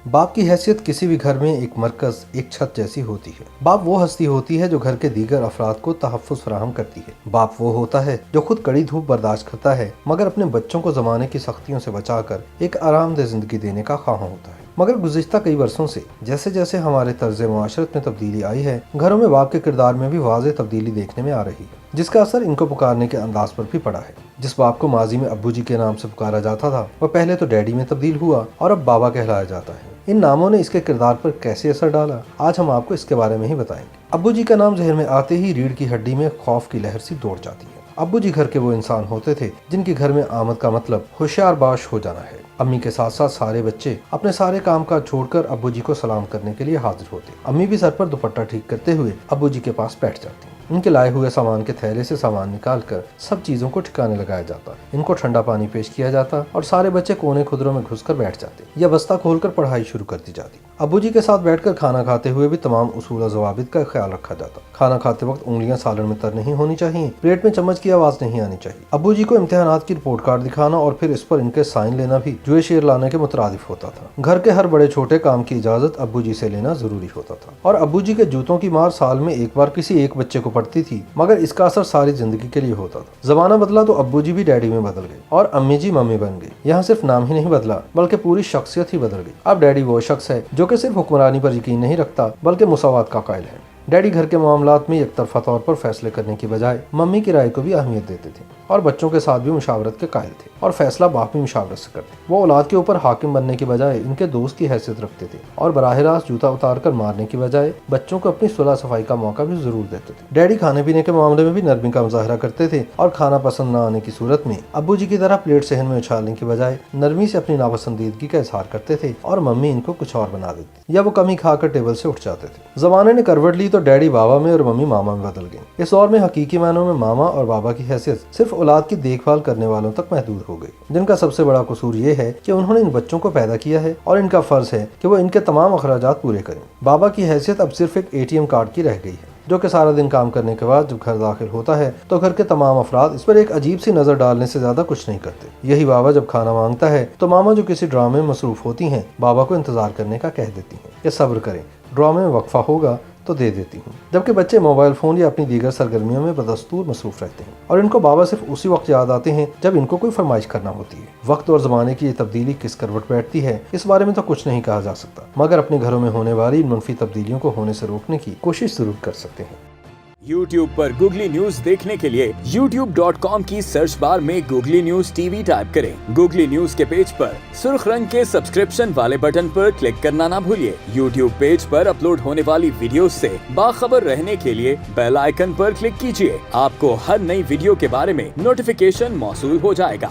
बाप की हैसियत किसी भी घर में एक मरकज, एक छत जैसी होती है। बाप वो हस्ती होती है जो घर के दीगर अफराद को तहफ़्फ़ुज़ फराहम करती है। बाप वो होता है जो खुद कड़ी धूप बर्दाश्त करता है मगर अपने बच्चों को ज़माने की सख्तियों से बचाकर एक आरामदेह ज़िंदगी देने का ख्वाहां होता है। मगर गुज़िश्ता कई वर्षों से जैसे जैसे हमारे तर्ज़ मुआशरत में तब्दीली आई है, घरों में बाप के किरदार में भी वाज़ेह तब्दीली देखने में आ रही है, जिसका असर इनको पुकारने के अंदाज पर भी पड़ा है। जिस बाप को माजी में अब्बू जी के नाम से पुकारा जाता था वह पहले तो डैडी में तब्दील हुआ और अब बाबा कहलाया जाता है। इन नामों ने इसके किरदार पर कैसे असर डाला, आज हम आपको इसके बारे में ही बताएंगे। अब्बू जी का नाम ज़हन में आते ही रीढ़ की हड्डी में खौफ की लहर सी दौड़ जाती है। अब्बू जी घर के वो इंसान होते थे जिनके घर में आमद का मतलब होशियार बाश हो जाना है। अम्मी के साथ साथ सारे बच्चे अपने सारे काम काज छोड़कर अब्बू जी को सलाम करने के लिए हाजिर होते। अम्मी भी सर पर दुपट्टा ठीक करते हुए अब्बू जी के पास बैठ जाती। इनके लाए हुए सामान के थैले से सामान निकालकर सब चीजों को ठिकाने लगाया जाता, इनको ठंडा पानी पेश किया जाता और सारे बच्चे कोने खुदरों में घुसकर बैठ जाते या बस्ता खोलकर पढ़ाई शुरू कर दी जाती। अब्बू जी के साथ बैठकर खाना खाते हुए भी तमाम उसूल और ज़वाबित का ख्याल रखा जाता। खाना खाते वक्त उंगलियां सालन में तर नहीं होनी चाहिए, प्लेट में चम्मच की आवाज नहीं आनी चाहिए। अब्बू जी को इम्तिहानात की रिपोर्ट कार्ड दिखाना और फिर इस पर इनके साइन लेना भी जुए शेर लाने के मुतरादिफ होता था। घर के हर बड़े छोटे काम की इजाजत अब्बू जी से लेना जरूरी होता था और अब्बू जी के जूतों की मार साल में एक बार किसी एक बच्चे को पड़ती थी, मगर इसका असर सारी जिंदगी के लिए होता था। जमाना बदला तो अब्बू जी भी डैडी में बदल गए और अम्मी जी मम्मी बन गई। यहाँ सिर्फ नाम ही नहीं बदला बल्कि पूरी शख्सियत ही बदल गई। अब डैडी वो शख्स है जो कि सिर्फ हुक्मरानी पर यकीन नहीं रखता बल्कि मुसावात का कायल है। डैडी घर के मामलात में एक तरफा तौर पर फैसले करने की बजाय मम्मी की राय को भी अहमियत देते थे और बच्चों के साथ भी मुशावरत के कायल थे और फैसला बाप भी मुशावरत से करते। वो औलाद के ऊपर हाकिम बनने की बजाय इनके दोस्त की हैसियत रखते थे और बराह रास्त जूता उतार कर मारने की बजाय बच्चों को अपनी सुलह सफाई का मौका भी जरूर देते थे। डैडी खाने पीने के मामले में भी नरमी का मुजाहरा करते थे और खाना पसंद न आने की सूरत में अब्बू जी की तरह प्लेट सहन में उछालने की बजाय नरमी से अपनी नापसंदीदगी का इजहार करते थे और मम्मी इनको कुछ और बना देती या वो कमी खाकर टेबल से उठ जाते थे। जमाने ने करवट ली तो डैडी बाबा में और मम्मी मामा में बदल गई। इस दौर में हकीकी मानों में मामा और बाबा की हैसियत सिर्फ औलाद की देखभाल करने वालों तक महदूद हो गई, जिनका सबसे बड़ा कसूर ये है कि उन्होंने इन बच्चों को पैदा किया है और इनका फर्ज है कि वो इनके तमाम अखराजात पूरे करें। बाबा की हैसियत अब सिर्फ एक ATM कार्ड की रह गई है, जो कि सारा दिन काम करने के बाद जब घर दाखिल होता है तो घर के तमाम अफराद इस पर एक अजीब सी नजर डालने से ज्यादा कुछ नहीं करते। यही बाबा जब खाना मांगता है तो मामा जो किसी ड्रामे में मसरूफ होती हैं बाबा को इंतजार करने का कह देती हैं कि सब्र करें, ड्रामे में वक्फा होगा तो दे देती हूँ। जबकि बच्चे मोबाइल फोन या अपनी दीगर सरगर्मियों में बदस्तूर मसरूफ रहते हैं और इनको बाबा सिर्फ उसी वक्त याद आते हैं जब इनको कोई फरमाइश करना होती है। वक्त और ज़माने की ये तब्दीली किस करवट बैठती है इस बारे में तो कुछ नहीं कहा जा सकता, मगर अपने घरों में होने वाली इन मनफी तब्दीलियों को होने से रोकने की कोशिश जरूर कर सकते हैं। YouTube पर गूगली न्यूज देखने के लिए youtube.com की सर्च बार में गूगली न्यूज TV टाइप करें। गूगली न्यूज के पेज पर सुर्ख रंग के सब्सक्रिप्शन वाले बटन पर क्लिक करना ना भूलिए। YouTube पेज पर अपलोड होने वाली वीडियोस से बाखबर रहने के लिए बेल आइकन पर क्लिक कीजिए। आपको हर नई वीडियो के बारे में नोटिफिकेशन मौसूल हो जाएगा।